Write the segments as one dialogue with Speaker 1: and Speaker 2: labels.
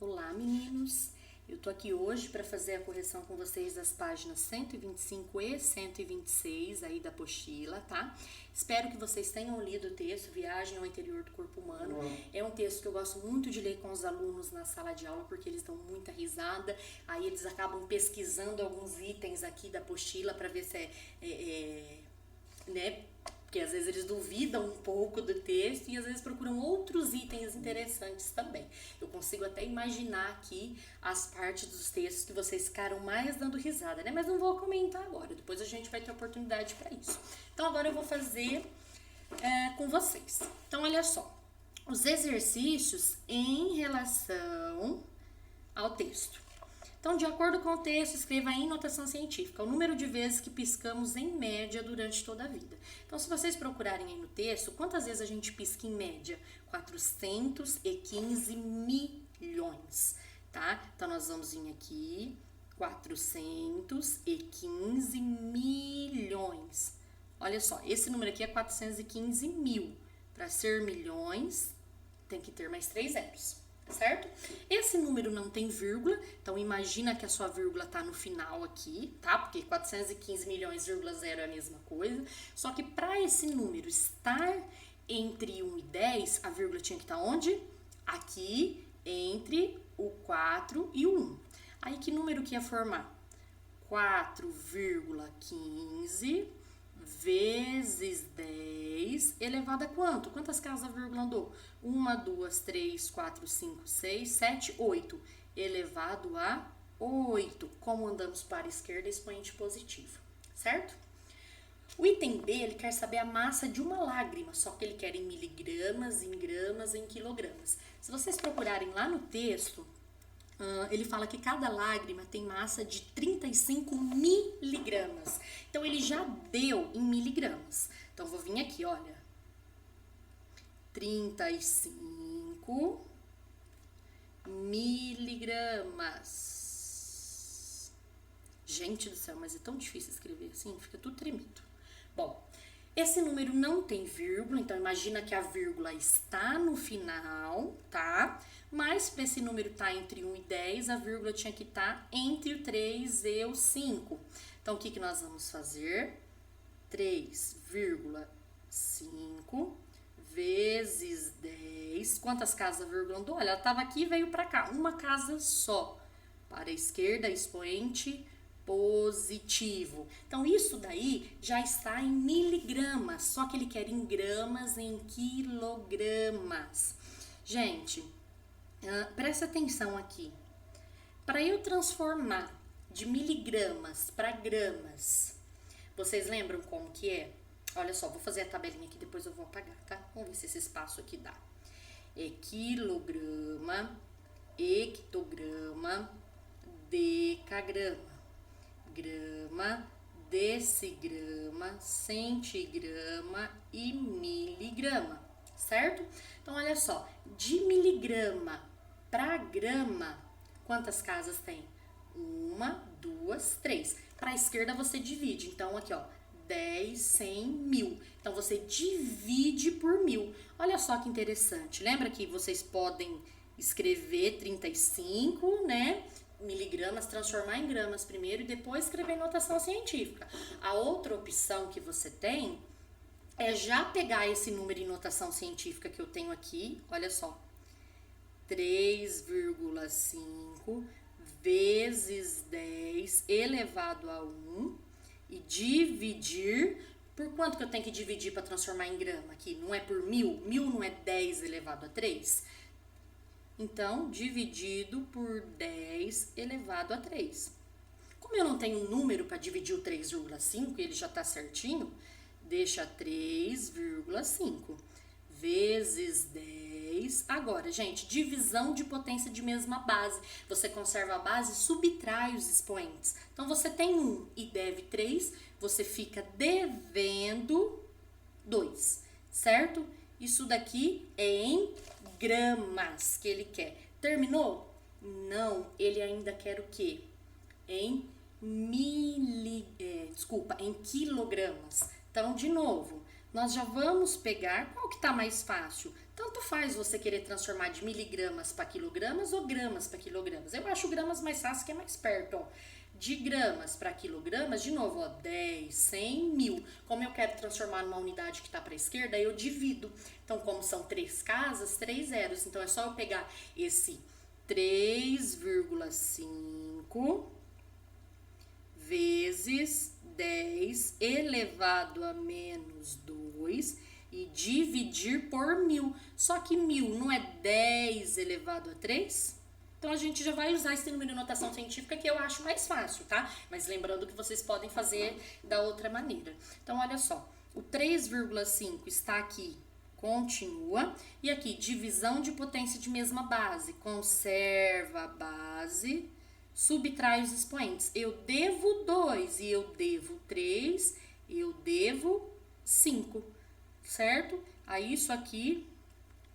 Speaker 1: Olá, meninos! Eu tô aqui hoje para fazer a correção com vocês das páginas 125 e 126 aí da apostila, tá? Espero que vocês tenham lido o texto Viagem ao Interior do Corpo Humano. É um texto que eu gosto muito de ler com os alunos na sala de aula porque eles dão muita risada. Aí eles acabam pesquisando alguns itens aqui da apostila para ver se né? Porque às vezes eles duvidam um pouco do texto e às vezes procuram outros itens interessantes também. Eu consigo até imaginar aqui as partes dos textos que vocês ficaram mais dando risada, né? Mas não vou comentar agora, depois a gente vai ter oportunidade para isso. Então agora eu vou fazer com vocês. Então olha só, os exercícios em relação ao texto. Então, de acordo com o texto, escreva em notação científica o número de vezes que piscamos em média durante toda a vida. Então, se vocês procurarem aí no texto, quantas vezes a gente pisca em média? 415 milhões, tá? Então, nós vamos vir aqui, 415 milhões. Olha só, esse número aqui é 415 mil. Para ser milhões, tem que ter mais 3 zeros. Certo? Esse número não tem vírgula, então imagina que a sua vírgula tá no final aqui, tá? Porque 415 milhões,0 é a mesma coisa. Só que para esse número estar entre 1 e 10, a vírgula tinha que estar onde? Aqui, entre o 4 e o 1. Aí que número que ia formar? 4,15 vezes 10 elevado a quanto? Quantas casas a vírgula andou? 1, 2, 3, 4, 5, 6, 7, 8. Elevado a 8. Como andamos para a esquerda, expoente positivo, certo? O item B, ele quer saber a massa de uma lágrima, só que ele quer em miligramas, em gramas, em quilogramas. Se vocês procurarem lá no texto, ele fala que cada lágrima tem massa de 35 miligramas. Então, ele já deu em miligramas. Então, vou vir aqui, olha. 35 miligramas. Gente do céu, mas é tão difícil escrever assim, fica tudo tremido. Bom, esse número não tem vírgula, então imagina que a vírgula está no final, tá? Mas para esse número estar entre 1 e 10, a vírgula tinha que estar entre o 3 e o 5. Então, o que nós vamos fazer? 3,5 vezes 10. Quantas casas a vírgula andou? Olha, ela estava aqui e veio para cá. Uma casa só. Para a esquerda, expoente positivo. Então, isso daí já está em miligramas, só que ele quer em gramas, em quilogramas. Gente, presta atenção aqui. Para eu transformar de miligramas para gramas, vocês lembram como que é? Olha só, vou fazer a tabelinha aqui, depois eu vou apagar, tá? Vamos ver se esse espaço aqui dá. É quilograma, hectograma, decagrama, grama, decigrama, centigrama e miligrama, certo? Então, olha só, de miligrama para grama, quantas casas tem? 1, 2, 3. Para a esquerda você divide, então aqui ó, 10, 100, 1000. Então, você divide por 1000. Olha só que interessante, lembra que vocês podem escrever 35, né? Miligramas, transformar em gramas primeiro e depois escrever em notação científica. A outra opção que você tem é já pegar esse número em notação científica que eu tenho aqui, olha só, 3,5 vezes 10 elevado a 1 e dividir, por quanto que eu tenho que dividir para transformar em grama aqui? Não é por 1000? 1000 não é 10 elevado a 3? Então, dividido por 10 elevado a 3. Como eu não tenho um número para dividir o 3,5, ele já está certinho, deixa 3,5 vezes 10. Agora, gente, divisão de potência de mesma base. Você conserva a base, subtrai os expoentes. Então, você tem 1 e deve 3, você fica devendo 2, certo? Isso daqui é em gramas que ele quer. Terminou? Não, ele ainda quer o quê? Em em quilogramas. Então, de novo, nós já vamos pegar, qual que tá mais fácil? Tanto faz você querer transformar de miligramas para quilogramas ou gramas para quilogramas. Eu acho gramas mais fácil, que é mais perto, ó. De gramas para quilogramas, de novo, ó, 10, 100, 1000. Como eu quero transformar numa unidade que está para a esquerda, eu divido. Então, como são 3 casas, 3 zeros. Então, é só eu pegar esse 3,5 vezes 10 elevado a menos 2 e dividir por 1000. Só que 1000 não é 10 elevado a 3? Então, a gente já vai usar esse número de notação científica, que eu acho mais fácil, tá? Mas lembrando que vocês podem fazer da outra maneira. Então, olha só, o 3,5 está aqui, continua. E aqui, divisão de potência de mesma base. Conserva a base, subtrai os expoentes. Eu devo 2 e eu devo 3, eu devo 5, certo? Aí, isso aqui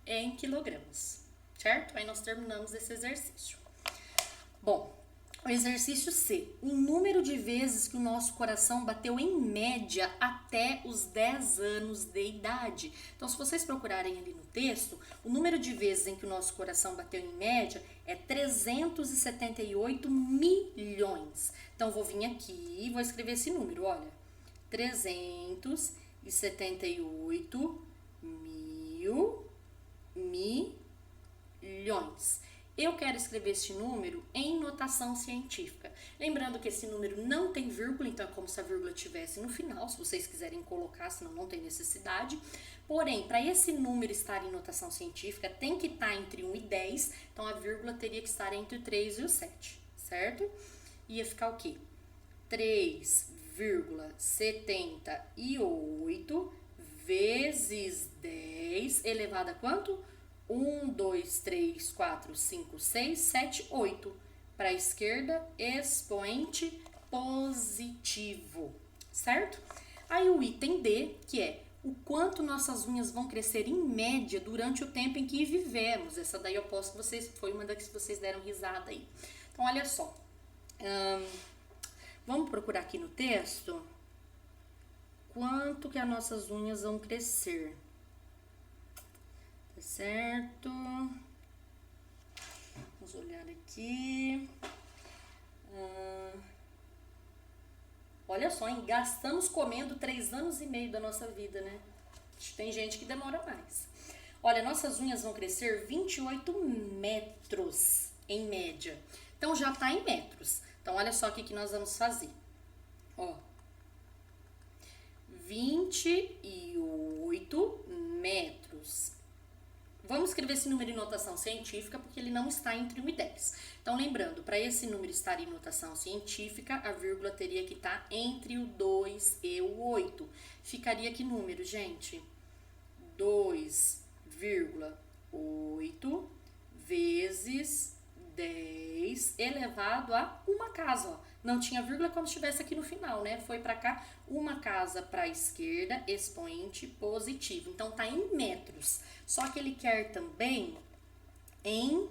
Speaker 1: é em quilogramas. Certo? Aí nós terminamos esse exercício. Bom, o exercício C. O número de vezes que o nosso coração bateu em média até os 10 anos de idade. Então, se vocês procurarem ali no texto, o número de vezes em que o nosso coração bateu em média é 378 milhões. Então, vou vir aqui e vou escrever esse número, olha. 378 milhões. Eu quero escrever este número em notação científica. Lembrando que esse número não tem vírgula, então é como se a vírgula estivesse no final, se vocês quiserem colocar, senão não tem necessidade. Porém, para esse número estar em notação científica, tem que estar entre 1 e 10, então a vírgula teria que estar entre o 3 e o 7, certo? Ia ficar o quê? 3,78 vezes 10 elevado a quanto? 1, 2, 3, 4, 5, 6, 7, 8. Para a esquerda, expoente positivo, certo? Aí o item D, que é o quanto nossas unhas vão crescer em média durante o tempo em que vivemos. Essa daí eu posso que vocês, foi uma das que vocês deram risada aí. Então, olha só. Vamos procurar aqui no texto quanto que as nossas unhas vão crescer. Certo? Vamos olhar aqui. Olha só, hein? Gastamos comendo 3 anos e meio da nossa vida, né? Tem gente que demora mais. Olha, nossas unhas vão crescer 28 metros em média. Então, já tá em metros. Então, olha só o que nós vamos fazer. Ó. 28 metros. Vamos escrever esse número em notação científica, porque ele não está entre 1 e 10. Então, lembrando, para esse número estar em notação científica, a vírgula teria que estar entre o 2 e o 8. Ficaria que número, gente? 2,8 vezes 10 elevado a uma casa, ó. Não tinha vírgula como se estivesse aqui no final, né? Foi para cá, uma casa para a esquerda, expoente positivo. Então, tá em metros. Só que ele quer também em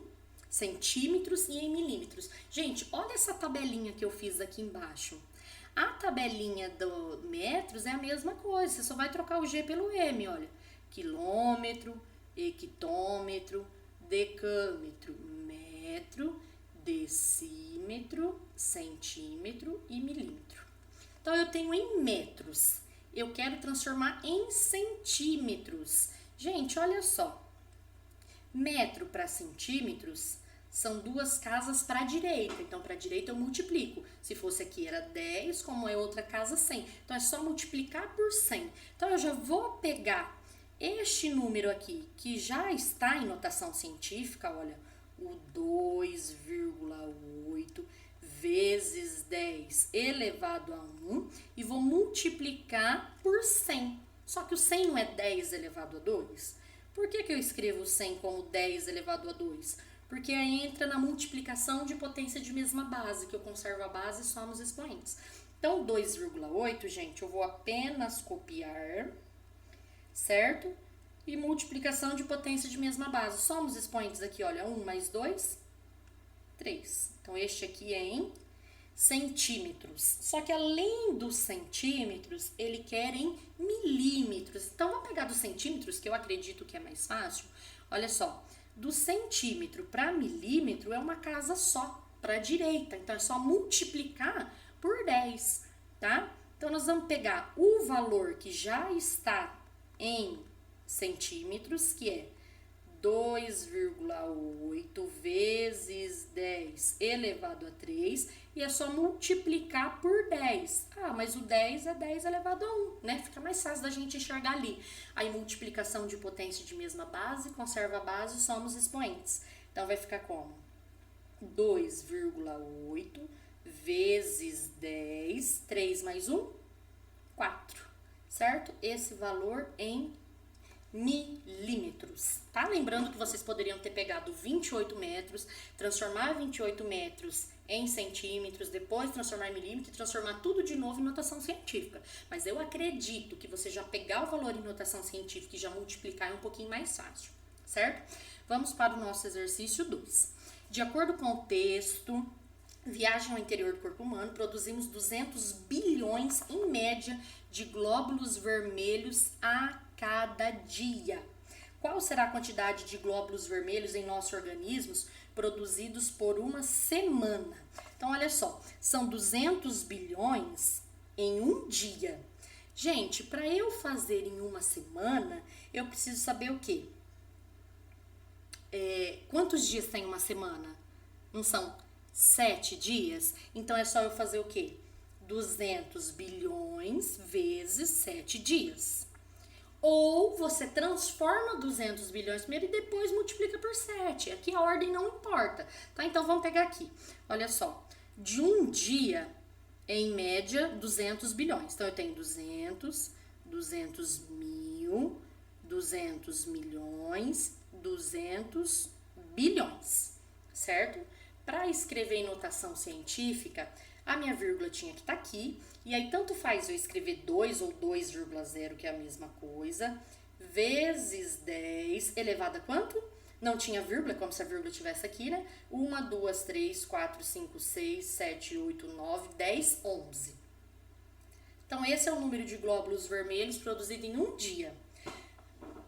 Speaker 1: centímetros e em milímetros. Gente, olha essa tabelinha que eu fiz aqui embaixo. A tabelinha do metros é a mesma coisa, você só vai trocar o G pelo M, olha. Quilômetro, hectômetro, decâmetro, metro, decímetro, centímetro e milímetro. Então, eu tenho em metros. Eu quero transformar em centímetros. Gente, olha só. Metro para centímetros são 2 casas para a direita. Então, para a direita eu multiplico. Se fosse aqui era 10, como é outra casa 100. Então, é só multiplicar por 100. Então, eu já vou pegar este número aqui, que já está em notação científica, olha, o 2,8 vezes 10 elevado a 1 e vou multiplicar por 100. Só que o 100 não é 10 elevado a 2? Por que eu escrevo 100 como 10 elevado a 2? Porque aí entra na multiplicação de potência de mesma base, que eu conservo a base e somo os expoentes. Então, 2,8, gente, eu vou apenas copiar, certo? E multiplicação de potência de mesma base. Somos expoentes aqui, olha, 1 mais 2, 3. Então, este aqui é em centímetros. Só que além dos centímetros, ele quer em milímetros. Então, vamos pegar dos centímetros, que eu acredito que é mais fácil. Olha só, do centímetro para milímetro é uma casa só, para a direita. Então, é só multiplicar por 10, tá? Então, nós vamos pegar o valor que já está em centímetros, que é 2,8 vezes 10 elevado a 3, e é só multiplicar por 10. Ah, mas o 10 é 10 elevado a 1, né? Fica mais fácil da gente enxergar ali. Aí, multiplicação de potência de mesma base, conserva a base, somos expoentes. Então, vai ficar como? 2,8 vezes 10, 3 mais 1, 4, certo? Esse valor em milímetros, tá? Lembrando que vocês poderiam ter pegado 28 metros, transformar 28 metros em centímetros, depois transformar em milímetro e transformar tudo de novo em notação científica. Mas eu acredito que você já pegar o valor em notação científica e já multiplicar é um pouquinho mais fácil, certo? Vamos para o nosso exercício 2. De acordo com o texto, viagem ao interior do corpo humano, produzimos 200 bilhões em média de glóbulos vermelhos a cada dia. Qual será a quantidade de glóbulos vermelhos em nossos organismos produzidos por uma semana? Então, olha só, são 200 bilhões em um dia. Gente, para eu fazer em uma semana, eu preciso saber o quê? Quantos dias tem uma semana? Não são 7 dias? Então, é só eu fazer o quê? 200 bilhões vezes 7 dias. Ou você transforma 200 bilhões primeiro e depois multiplica por 7. Aqui a ordem não importa, tá? Então, vamos pegar aqui. Olha só, de um dia, em média, 200 bilhões. Então, eu tenho 200, 200 mil, 200 milhões, 200 bilhões, certo? Para escrever em notação científica, a minha vírgula tinha que estar aqui, e aí tanto faz eu escrever 2 ou 2,0, que é a mesma coisa, vezes 10 elevado a quanto? Não tinha vírgula, como se a vírgula estivesse aqui, né? 1, 2, 3, 4, 5, 6, 7, 8, 9, 10, 11. Então, esse é o número de glóbulos vermelhos produzido em um dia.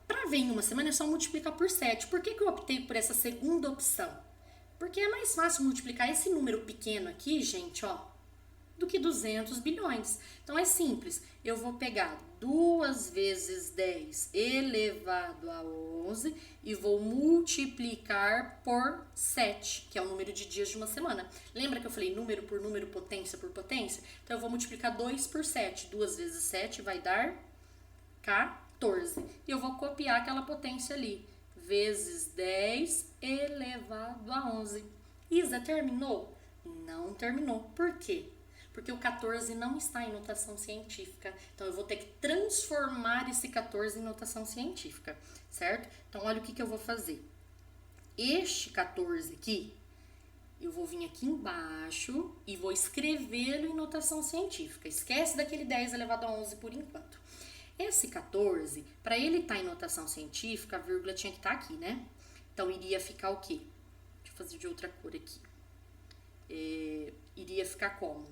Speaker 1: Para ver em uma semana, é só multiplicar por 7. Por que eu optei por essa segunda opção? Porque é mais fácil multiplicar esse número pequeno aqui, gente, ó, do que 200 bilhões. Então, é simples. Eu vou pegar 2 vezes 10 elevado a 11 e vou multiplicar por 7, que é o número de dias de uma semana. Lembra que eu falei número por número, potência por potência? Então, eu vou multiplicar 2 por 7. 2 vezes 7 vai dar 14. E eu vou copiar aquela potência ali. Vezes 10 elevado a 11. Isa, terminou? Não terminou. Por quê? Porque o 14 não está em notação científica. Então, eu vou ter que transformar esse 14 em notação científica, certo? Então, olha o que eu vou fazer. Este 14 aqui, eu vou vir aqui embaixo e vou escrevê-lo em notação científica. Esquece daquele 10 elevado a 11 por enquanto. Esse 14, para ele estar em notação científica, a vírgula tinha que estar aqui, né? Então, iria ficar o quê? Deixa eu fazer de outra cor aqui. Iria ficar como?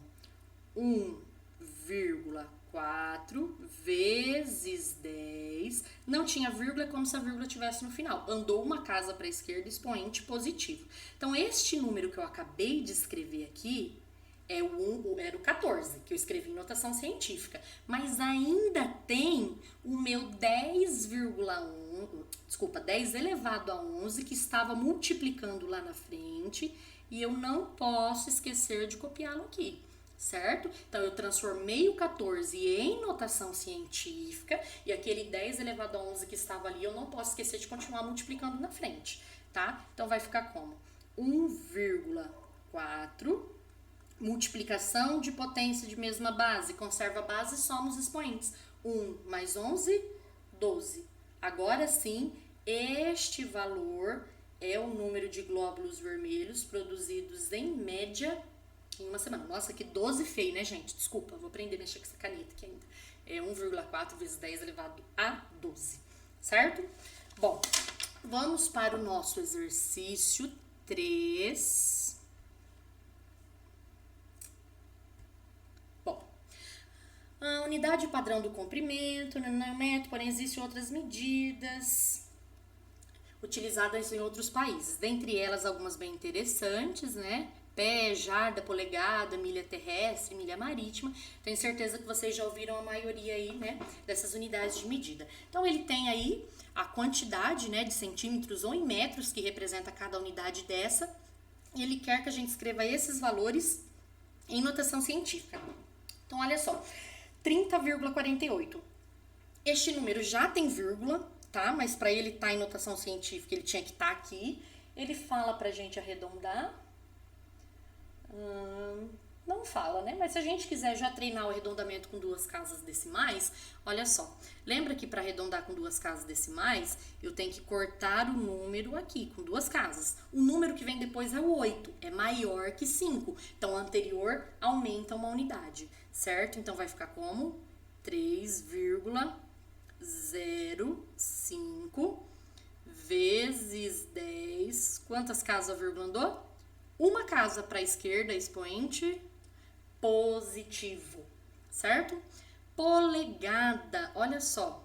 Speaker 1: 1,4 vezes 10. Não tinha vírgula, é como se a vírgula estivesse no final. Andou uma casa para a esquerda, expoente positivo. Então, este número que eu acabei de escrever aqui, era o 14, que eu escrevi em notação científica. Mas ainda tem o meu 10 elevado a 11, que estava multiplicando lá na frente, e eu não posso esquecer de copiá-lo aqui, certo? Então, eu transformei o 14 em notação científica, e aquele 10 elevado a 11 que estava ali, eu não posso esquecer de continuar multiplicando na frente, tá? Então, vai ficar como? 1,4... multiplicação de potência de mesma base, conserva a base, somos expoentes. 1 mais 11, 12. Agora sim, este valor é o número de glóbulos vermelhos produzidos em média em uma semana. Nossa, que 12 feio, né, gente? Desculpa, vou aprender a mexer com essa caneta aqui ainda. É 1,4 vezes 10 elevado a 12, certo? Bom, vamos para o nosso exercício 3. unidade padrão do comprimento, nanômetro, porém existem outras medidas utilizadas em outros países. Dentre elas, algumas bem interessantes, né? Pé, jarda, polegada, milha terrestre, milha marítima. Tenho certeza que vocês já ouviram a maioria aí, né, dessas unidades de medida. Então, ele tem aí a quantidade, né, de centímetros ou em metros que representa cada unidade dessa. E ele quer que a gente escreva esses valores em notação científica. Então, olha só, 30,48. Este número já tem vírgula, tá? Mas para ele estar em notação científica, ele tinha que estar aqui. Ele fala pra gente arredondar. Não fala, né? Mas se a gente quiser já treinar o arredondamento com duas casas decimais, olha só. Lembra que para arredondar com duas casas decimais, eu tenho que cortar o número aqui, com duas casas. O número que vem depois é o 8, é maior que 5. Então, o anterior aumenta uma unidade, certo? Então, vai ficar como 3,05 vezes 10. Quantas casas a vírgula andou? Uma casa para a esquerda, expoente positivo, certo? Polegada, olha só.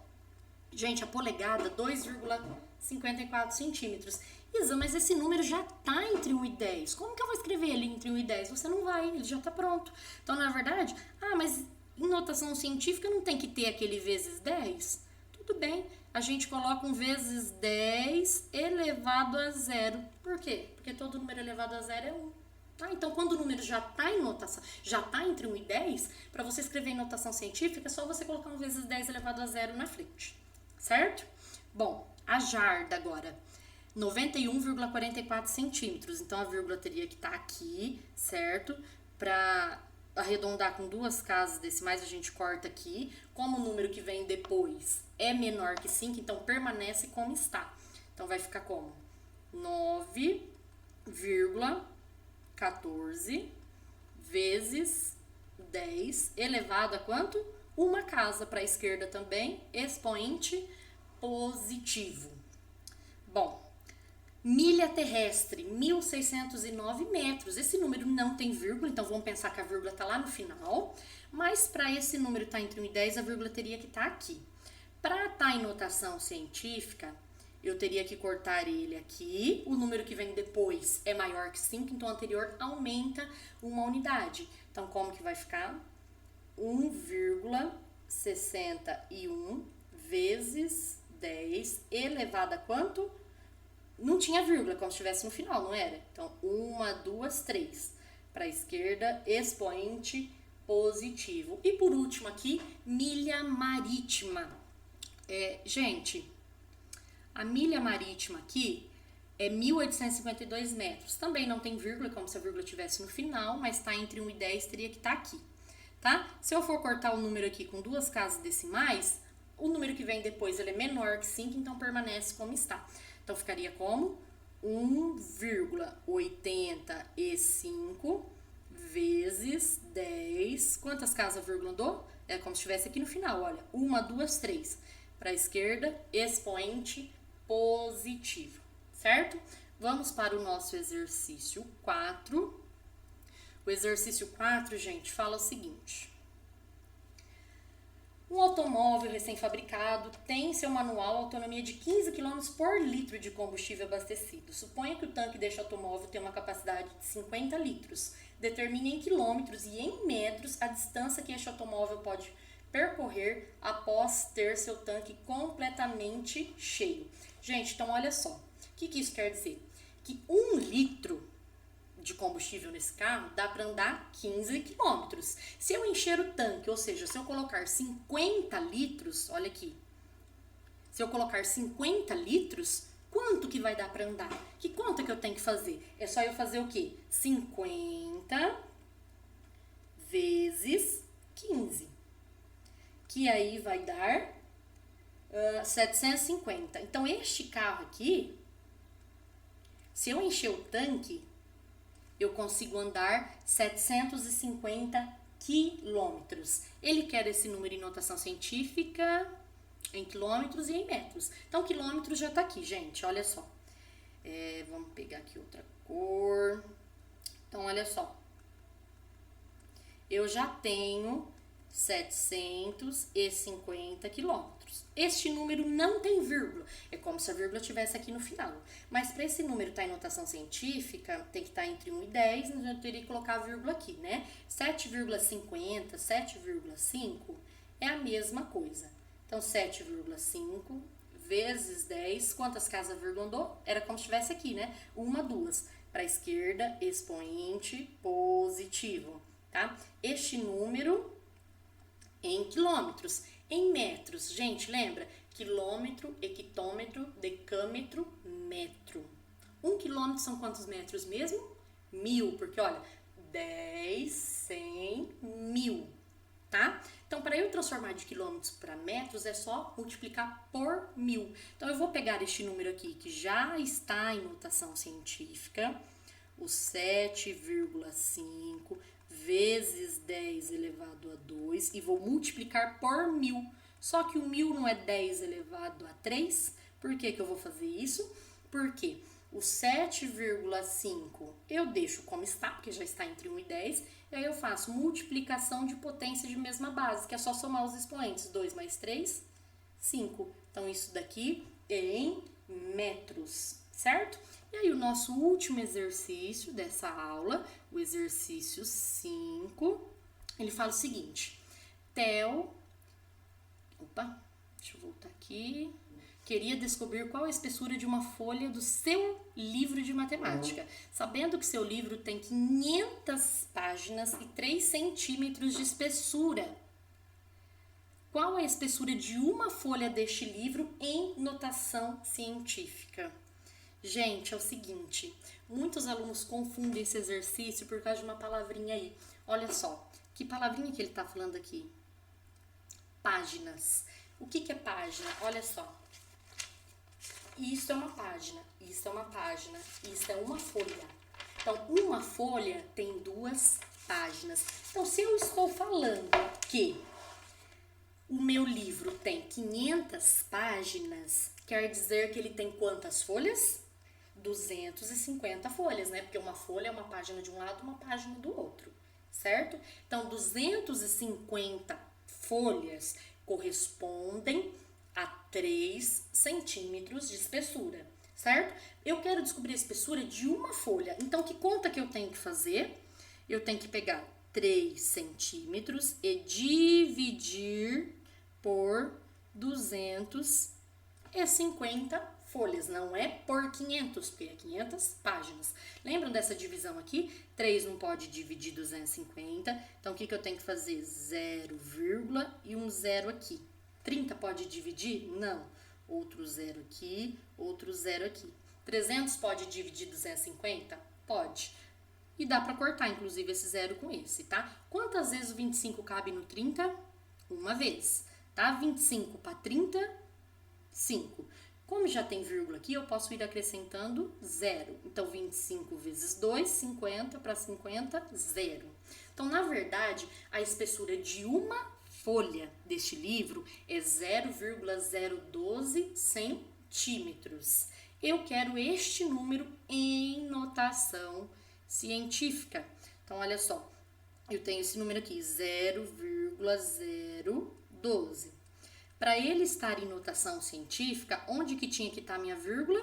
Speaker 1: Gente, a polegada, 2,54 centímetros. Isa, mas esse número já tá entre 1 e 10. Como que eu vou escrever ele entre 1 e 10? Você não vai, ele já tá pronto. Então, na verdade, mas em notação científica não tem que ter aquele vezes 10? Tudo bem, a gente coloca um vezes 10 elevado a zero. Por quê? Porque todo número elevado a zero é 1. Então, quando o número já está em notação, já está entre 1 e 10, para você escrever em notação científica, é só você colocar um vezes 10 elevado a zero na frente, certo? Bom, a jarda agora, 91,44 centímetros. Então, a vírgula teria que estar aqui, certo? Para arredondar com duas casas decimais, a gente corta aqui. Como o número que vem depois é menor que 5, então permanece como está. Então, vai ficar como 9,14 vezes 10 elevado a quanto? Uma casa para a esquerda também, expoente positivo. Bom, milha terrestre, 1.609 metros. Esse número não tem vírgula, então vamos pensar que a vírgula está lá no final. Mas para esse número estar entre 1 e 10, a vírgula teria que estar aqui. Para estar em notação científica, eu teria que cortar ele aqui. O número que vem depois é maior que 5, então o anterior aumenta uma unidade. Então, como que vai ficar? 1,61 vezes 10 elevado a quanto? Não tinha vírgula, como se estivesse no final, não era? Então, 1, 2, 3. Para a esquerda, expoente positivo. E por último aqui, milha marítima. Gente, a milha marítima aqui é 1.852 metros. Também não tem vírgula, como se a vírgula estivesse no final, mas está entre 1 e 10, teria que estar aqui, tá? Se eu for cortar o número aqui com duas casas decimais, o número que vem depois ele é menor que 5, então permanece como está. Então, ficaria como 1,85 vezes 10. Quantas casas a vírgula andou? É como se estivesse aqui no final, olha. 1, 2, 3. Para a esquerda, expoente positivo, certo? Vamos para o nosso exercício 4. O exercício 4, gente, fala o seguinte. Um automóvel recém-fabricado tem seu manual autonomia de 15 km por litro de combustível abastecido. Suponha que o tanque deste automóvel tem uma capacidade de 50 litros. Determine em quilômetros e em metros a distância que este automóvel pode percorrer após ter seu tanque completamente cheio. Gente, então olha só. O que isso quer dizer? Que 1 litro de combustível nesse carro dá para andar 15 quilômetros. Se eu encher o tanque, ou seja, se eu colocar 50 litros, olha aqui. Se eu colocar 50 litros, quanto que vai dar para andar? Que conta que eu tenho que fazer? É só eu fazer o quê? 50 vezes 15. Que aí vai dar 750. Então, este carro aqui, se eu encher o tanque, eu consigo andar 750 quilômetros. Ele quer esse número em notação científica em quilômetros e em metros. Então, quilômetros já tá aqui, gente. Olha só. Vamos pegar aqui outra cor. Então, olha só. Eu já tenho 750 quilômetros. Este número não tem vírgula, é como se a vírgula estivesse aqui no final. Mas para esse número estar em notação científica, tem que estar entre 1 e 10, então eu teria que colocar a vírgula aqui, né? 7,50, 7,5 é a mesma coisa. Então, 7,5 vezes 10, quantas casas a vírgula andou? Era como se estivesse aqui, né? 1, 2. Para a esquerda, expoente positivo, tá? Este número em quilômetros, em metros. Gente, lembra? Quilômetro, hectômetro, decâmetro, metro. 1 quilômetro são quantos metros mesmo? 1000, porque olha, 10, 100, 1000, tá? Então, para eu transformar de quilômetros para metros, é só multiplicar por 1000. Então, eu vou pegar este número aqui, que já está em notação científica, o 7,5 vezes 10 elevado a 2, e vou multiplicar por 1000. Só que o 1000 não é 10 elevado a 3. Por que que eu vou fazer isso? Porque o 7,5 eu deixo como está, porque já está entre 1 e 10, e aí eu faço multiplicação de potência de mesma base, que é só somar os expoentes. 2 mais 3, 5. Então, isso daqui é em metros, certo? E aí, o nosso último exercício dessa aula, o exercício 5, ele fala o seguinte: Theo, deixa eu voltar aqui, queria descobrir qual a espessura de uma folha do seu livro de matemática, sabendo que seu livro tem 500 páginas e 3 centímetros de espessura. Qual é a espessura de uma folha deste livro em notação científica? Gente, é o seguinte, muitos alunos confundem esse exercício por causa de uma palavrinha aí. Olha só, que palavrinha que ele está falando aqui? Páginas. O que é página? Olha só. Isso é uma página, isso é uma página, isso é uma folha. Então, uma folha tem 2 páginas. Então, se eu estou falando que o meu livro tem 500 páginas, quer dizer que ele tem quantas folhas? 250 folhas, né? Porque uma folha é uma página de um lado e uma página do outro, certo? Então, 250 folhas correspondem a 3 centímetros de espessura, certo? Eu quero descobrir a espessura de uma folha. Então, que conta que eu tenho que fazer? Eu tenho que pegar 3 centímetros e dividir por 250 folhas, não é por 500, porque é 500 páginas. Lembram dessa divisão aqui? 3 não pode dividir 250, então o que eu tenho que fazer? 0, e um 0 aqui. 30 pode dividir? Não. Outro 0 aqui, outro 0 aqui. 300 pode dividir 250? Pode. E dá pra cortar, inclusive, esse 0 com esse, tá? Quantas vezes o 25 cabe no 30? Uma vez, tá? 25 para 30, 5. Como já tem vírgula aqui, eu posso ir acrescentando 0. Então, 25 vezes 2, 50 para 50, 0. Então, na verdade, a espessura de uma folha deste livro é 0,012 centímetros. Eu quero este número em notação científica. Então, olha só, eu tenho esse número aqui, 0,012. Para ele estar em notação científica, onde que tinha que estar a minha vírgula?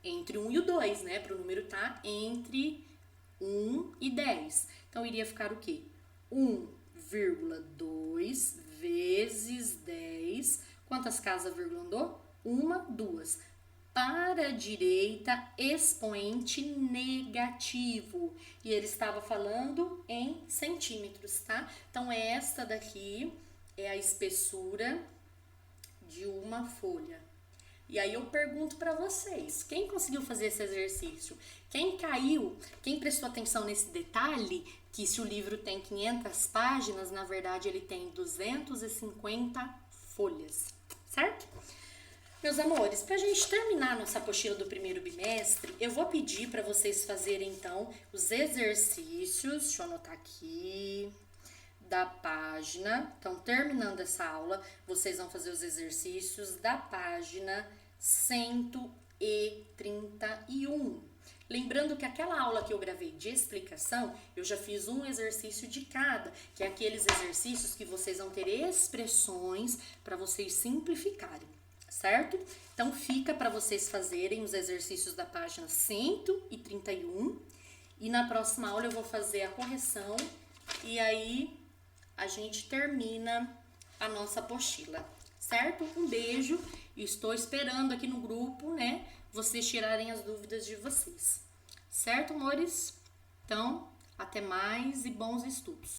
Speaker 1: Entre 1 e o 2, né? Para o número estar entre 1 e 10. Então, iria ficar o quê? 1,2 vezes 10. Quantas casas a vírgula andou? 1, 2. Para a direita, expoente negativo. E ele estava falando em centímetros, tá? Então, esta daqui é a espessura de uma folha. E aí eu pergunto para vocês, quem conseguiu fazer esse exercício? Quem caiu? Quem prestou atenção nesse detalhe? Que se o livro tem 500 páginas, na verdade ele tem 250 folhas, certo? Meus amores, para a gente terminar nossa apostila do primeiro bimestre, eu vou pedir para vocês fazerem, então, os exercícios, deixa eu anotar aqui, da página. Então, terminando essa aula, vocês vão fazer os exercícios da página 131. Lembrando que aquela aula que eu gravei de explicação, eu já fiz um exercício de cada, que é aqueles exercícios que vocês vão ter expressões para vocês simplificarem, certo? Então fica para vocês fazerem os exercícios da página 131 e na próxima aula eu vou fazer a correção e aí a gente termina a nossa apostila, certo? Um beijo e estou esperando aqui no grupo, né, vocês tirarem as dúvidas de vocês, certo, amores? Então, até mais e bons estudos!